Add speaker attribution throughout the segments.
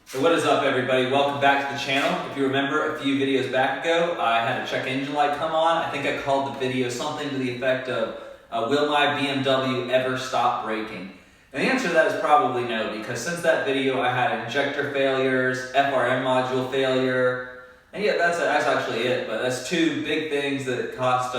Speaker 1: So what is up, everybody? Welcome back to the channel. If you remember a few videos back ago, I had a check engine light come on. I think I called the video something to the effect of, will my BMW ever stop braking? And the answer to that is probably no, because since that video I had injector failures, FRM module failure, and yeah, that's actually it, but that's two big things that cost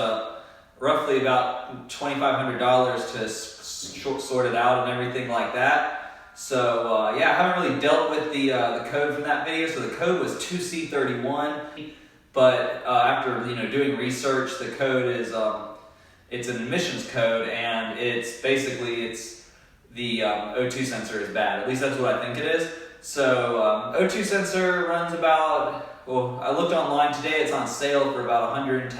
Speaker 1: roughly about $2,500 to sort it out and everything like that. So yeah, I haven't really dealt with the code from that video. So the code was 2C31, but after doing research, the code is it's an emissions code, and it's the O2 sensor is bad. At least that's what I think it is. So O2 sensor runs about, well, I looked online today. It's on sale for about $110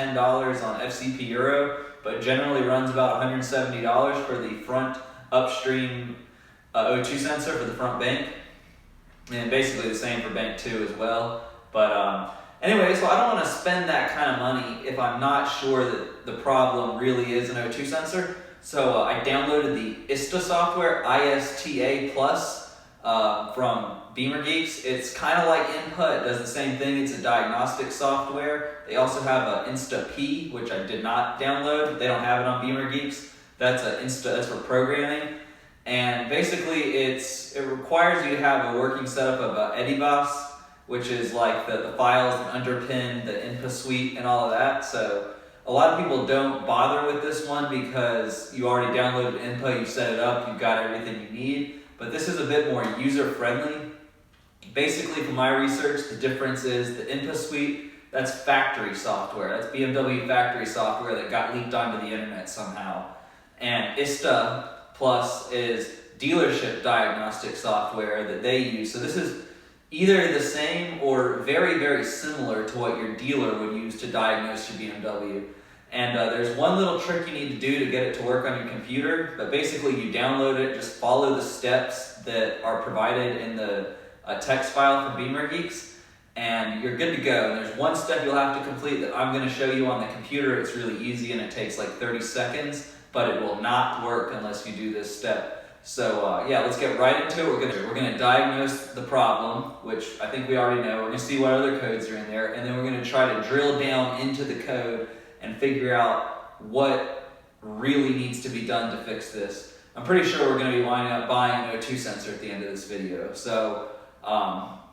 Speaker 1: on FCP Euro, but generally runs about $170 for the front upstream O2 sensor for the front bank, and basically the same for bank 2 as well. But anyway, so I don't want to spend that kind of money if I'm not sure that the problem really is an O2 sensor. So I downloaded the ISTA software, ISTA Plus, from Beamer Geeks. It's kind of like Input, it does the same thing. It's a diagnostic software. They also have an Insta P, which I did not download. They don't have it on Beamer Geeks. That's for programming. And basically it requires you to have a working setup of EDIBOS, which is like the files that underpin the INPA suite and all of that. So a lot of people don't bother with this one because you already downloaded INPA, you've set it up, you've got everything you need. But this is a bit more user-friendly. Basically, from my research, the difference is the INPA suite, that's factory software. That's BMW factory software that got leaked onto the internet somehow. And ISTA Plus is dealership diagnostic software that they use. So this is either the same or very, very similar to what your dealer would use to diagnose your BMW. And there's one little trick you need to do to get it to work on your computer, but basically you download it, just follow the steps that are provided in the text file from Beamer Geeks, and you're good to go. And there's one step you'll have to complete that I'm going to show you on the computer. It's really easy and it takes like 30 seconds. But it will not work unless you do this step. So yeah, let's get right into it. We're gonna diagnose the problem, which I think we already know. We're gonna see what other codes are in there, and then we're gonna try to drill down into the code and figure out what really needs to be done to fix this. I'm pretty sure we're gonna be winding up buying an O2 sensor at the end of this video. So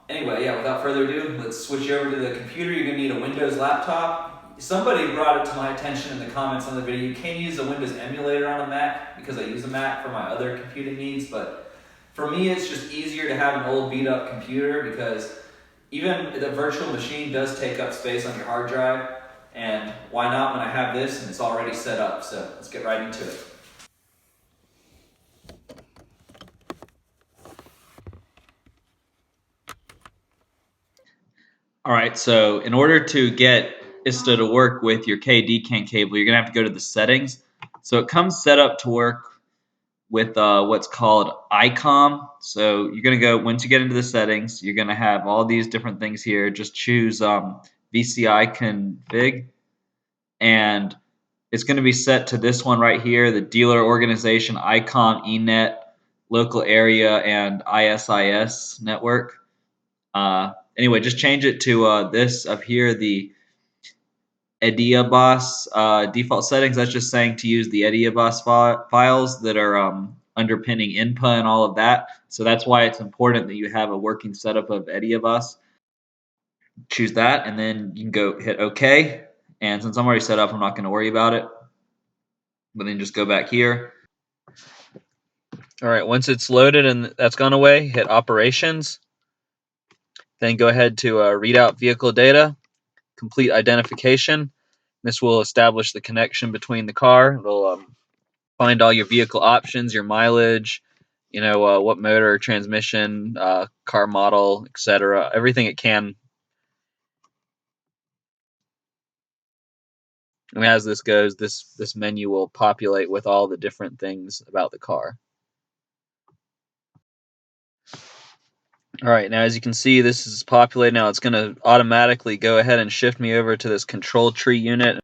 Speaker 1: anyway, yeah, without further ado, let's switch over to the computer. You're gonna need a Windows laptop. Somebody brought it to my attention in the comments on the video. You can use a Windows emulator on a Mac because I use a Mac for my other computing needs, but for me it's just easier to have an old beat up computer because even the virtual machine does take up space on your hard drive, and why not when I have this and it's already set up. So let's get right into it. All right, so in order to get ISTA to work with your k+dcan cable, you're going to have to go to the settings. So it comes set up to work with what's called ICOM. So you're going to go, once you get into the settings, you're going to have all these different things here. Just choose VCI config, and it's going to be set to this one right here, the dealer organization ICOM ENET local area and ISIS network. Anyway, just change it to this up here, the EDIBOS default settings. That's just saying to use the EDIBOS files that are underpinning INPA and all of that. So that's why it's important that you have a working setup of EDIBOS. Choose that, and then you can go hit OK. And since I'm already set up, I'm not going to worry about it. But then just go back here. All right, once it's loaded and that's gone away, hit Operations. Then go ahead to read out vehicle data, complete identification. This will establish the connection between the car. It'll find all your vehicle options, your mileage, what motor, transmission, car model, etc. Everything it can. And as this goes, this menu will populate with all the different things about the car. All right, now as you can see, this is populated. Now it's going to automatically go ahead and shift me over to this control tree unit.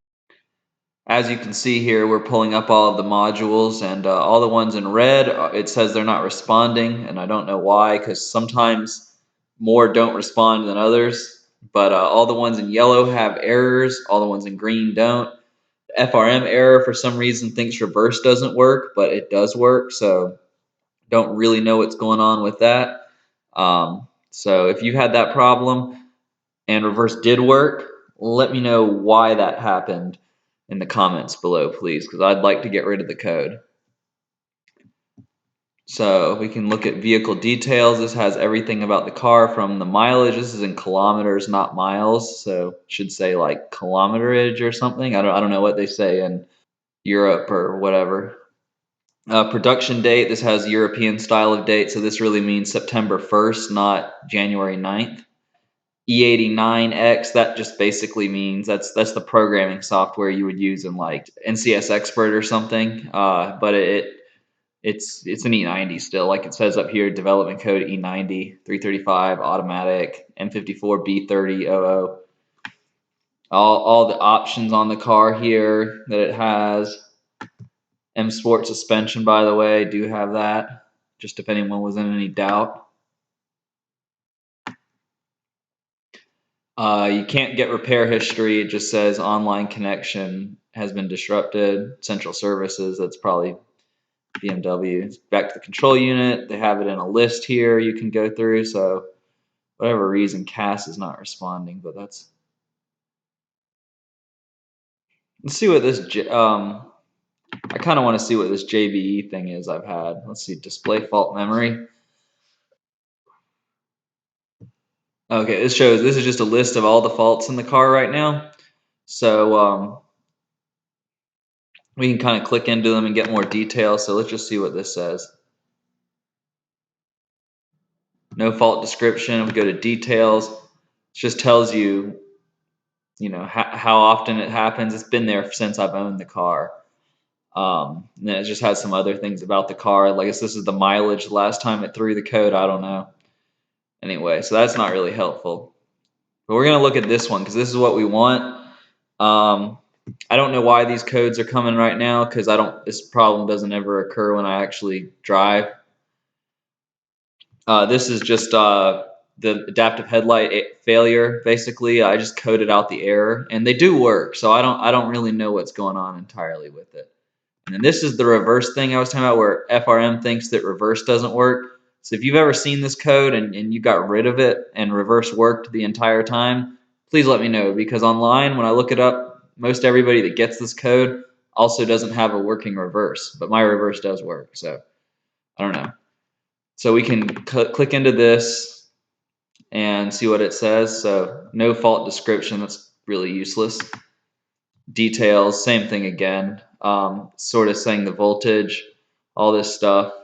Speaker 1: As you can see here, we're pulling up all of the modules, and all the ones in red, it says they're not responding, and I don't know why, because sometimes
Speaker 2: more don't respond than others, but all the ones in yellow have errors. All the ones in green don't. FRM error, for some reason, thinks reverse doesn't work, but it does work. So don't really know what's going on with that. So if you've had that problem and reverse did work, let me know why that happened in the comments below, please, because I'd like to get rid of the code. So we can look at vehicle details. This has everything about the car from the mileage. This is in kilometers, not miles. So it should say like kilometerage or something. I don't know what they say in Europe or whatever. Production date. This has European style of date. So this really means September 1st, not January 9th. E89X, that just basically means that's the programming software you would use in like NCS Expert or something. But it's an E90 still, like it says up here, development code E90 335 automatic M54 B3000. All the options on the car here that it has. M Sport suspension, by the way, do have that, just if anyone was in any doubt. You can't get repair history. It just says online connection has been disrupted. Central services, that's probably BMW. Back to the control unit. They have it in a list here you can go through. So whatever reason, CAS is not responding, but that's... Let's see what this... I kind of want to see what this JBE thing is I've had. Let's see, display fault memory. Okay, this is just a list of all the faults in the car right now. So we can kind of click into them and get more detail. So let's just see what this says. No fault description. We go to details. It just tells you, how often it happens. It's been there since I've owned the car. And then it just has some other things about the car. Like this is the mileage the last time it threw the code. I don't know. Anyway, so that's not really helpful. But we're going to look at this one because this is what we want. I don't know why these codes are coming right now because this problem doesn't ever occur when I actually drive. This is just the adaptive headlight failure. Basically, I just coded out the error, and they do work. So I don't really know what's going on entirely with it. And then this is the reverse thing I was talking about, where FRM thinks that reverse doesn't work. So if you've ever seen this code and you got rid of it and reverse worked the entire time, please let me know, because online when I look it up, most everybody that gets this code also doesn't have a working reverse, but my reverse does work. So I don't know. So we can click into this and see what it says. So no fault description, that's really useless. Details, same thing again. Sort of saying the voltage, all this stuff.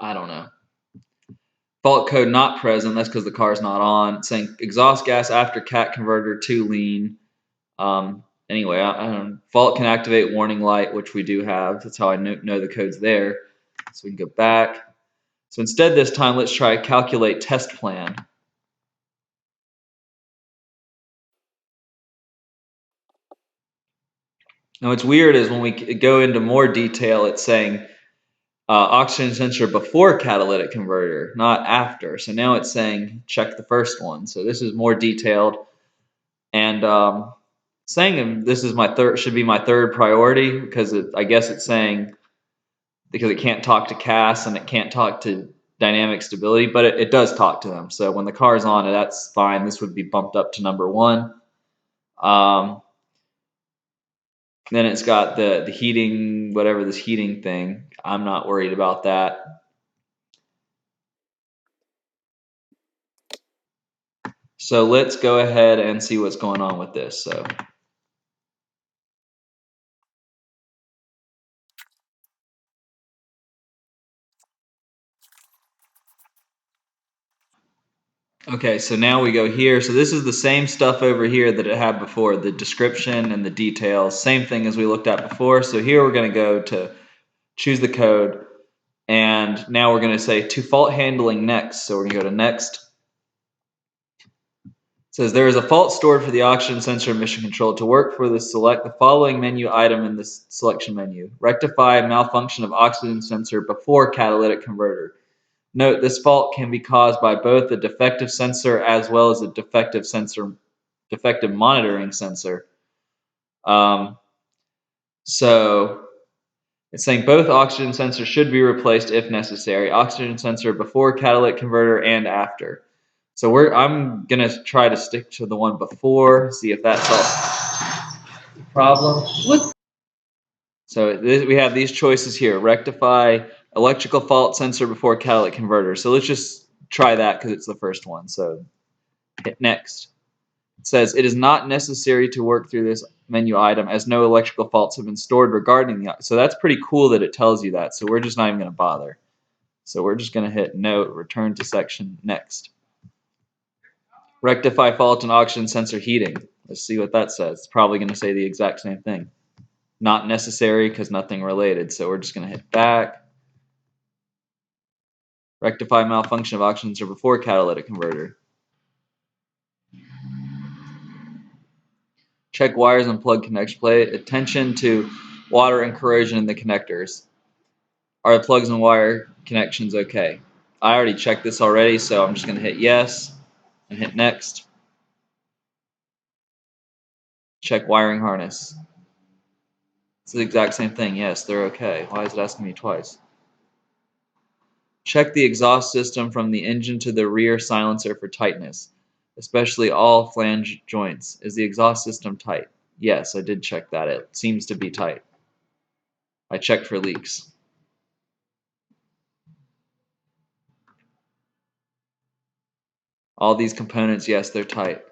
Speaker 2: I don't know. Fault code not present, that's because the car's not on. It's saying exhaust gas after cat converter too lean. Anyway, fault can activate warning light, which we do have. That's how I know the code's there. So we can go back. So instead this time, let's try calculate test plan. Now what's weird is when we go into more detail, it's saying oxygen sensor before catalytic converter, not after. So now it's saying check the first one. So this is more detailed, and saying this is should be my third priority, because I guess it's saying because it can't talk to CAS and it can't talk to dynamic stability, but it does talk to them. So when the car's on, that's fine. This would be bumped up to number 1. Then it's got the heating, whatever this heating thing. I'm not worried about that. So let's go ahead and see what's going on with this. So okay, so now we go here. So this is the same stuff over here that it had before, the description and the details, same thing as we looked at before. So here we're going to go to choose the code, and now we're going to say to fault handling next. So we're going to go to next. It says there is a fault stored for the oxygen sensor emission control. To work for this, select the following menu item in this selection menu. Rectify malfunction of oxygen sensor before catalytic converter. Note, this fault can be caused by both a defective sensor as well as a defective monitoring sensor. So it's saying both oxygen sensors should be replaced if necessary. Oxygen sensor before catalytic converter and after. So I'm gonna try to stick to the one before, see if that solves the problem. What? So we have these choices here: rectify electrical fault sensor before catalytic converter. So let's just try that because it's the first one. So hit next. It says it is not necessary to work through this menu item as no electrical faults have been stored regarding the. So that's pretty cool that it tells you that. So we're just not even going to bother. So we're just going to hit note, return to section, next. Rectify fault in oxygen sensor heating. Let's see what that says. It's probably going to say the exact same thing. Not necessary because nothing related. So we're just going to hit back. Rectify malfunction of oxygen sensor before catalytic converter. Check wires and plug connection. Pay attention to water and corrosion in the connectors. Are the plugs and wire connections okay? I already checked this already, so I'm just going to hit yes and hit next. Check wiring harness. It's the exact same thing. Yes, they're okay. Why is it asking me twice? Check the exhaust system from the engine to the rear silencer for tightness, especially all flange joints. Is the exhaust system tight? Yes, I did check that. It seems to be tight. I checked for leaks. All these components, yes, they're tight.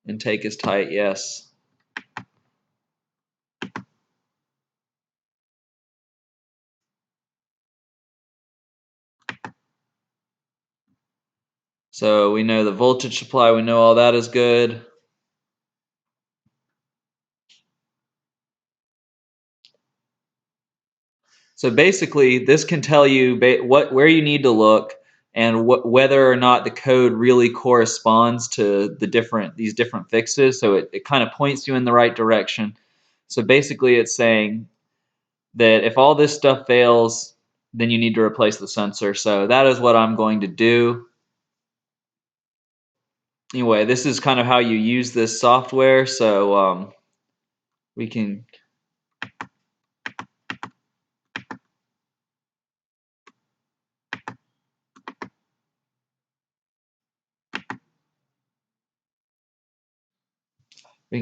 Speaker 2: Intake is tight, yes. So we know the voltage supply, we know all that is good. So basically, this can tell you where you need to look and whether or not the code really corresponds to these different fixes. So it kind of points you in the right direction. So basically, it's saying that if all this stuff fails, then you need to replace the sensor. So that is what I'm going to do. Anyway, this is kind of how you use this software. So we can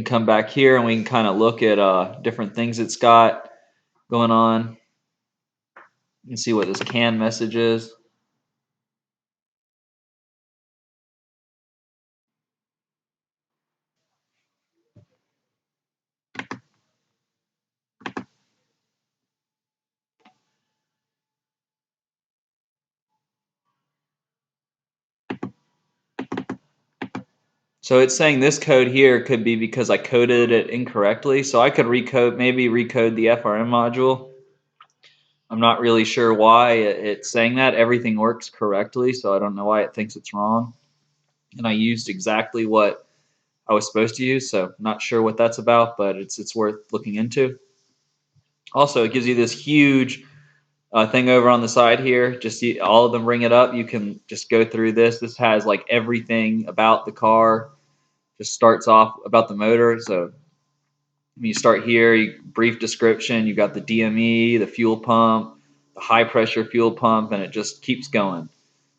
Speaker 2: come back here and we can kind of look at different things it's got going on. You can see what this CAN message is. So it's saying this code here could be because I coded it incorrectly. So I could maybe recode the FRM module. I'm not really sure why it's saying that. Everything works correctly, so I don't know why it thinks it's wrong. And I used exactly what I was supposed to use, so not sure what that's about, but it's worth looking into. Also, it gives you this huge thing over on the side here. Just see all of them bring it up. You can just go through this. This has like everything about the car. Just starts off about the motor. So you start here, brief description. You got the DME, the fuel pump, the high pressure fuel pump, and it just keeps going.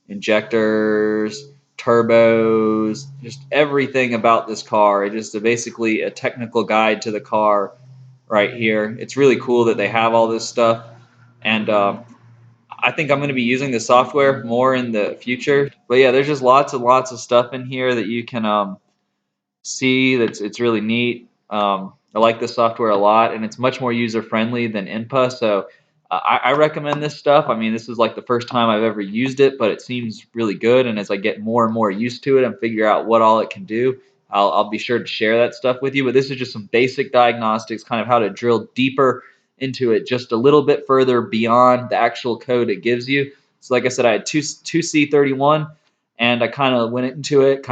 Speaker 2: Injectors, turbos, just everything about this car. It's just basically a technical guide to the car right here. It's really cool that they have all this stuff. And I think I'm going to be using the software more in the future. But yeah, there's just lots and lots of stuff in here that you can see. It's really neat. I like this software a lot, and it's much more user friendly than INPA. So I recommend this stuff. I mean, this is like the first time I've ever used it, but it seems really good. And as I get more and more used to it and figure out what all it can do, I'll be sure to share that stuff with you. But this is just some basic diagnostics, kind of how to drill deeper into it, just a little bit further beyond the actual code it gives you. So like I said, I had two C31, and I kind of went into it,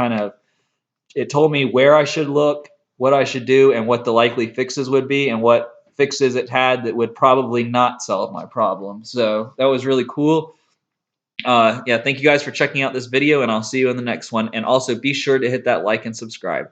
Speaker 2: it told me where I should look, what I should do, and what the likely fixes would be, and what fixes it had that would probably not solve my problem. So that was really cool. Yeah, thank you guys for checking out this video, and I'll see you in the next one. And also be sure to hit that like and subscribe.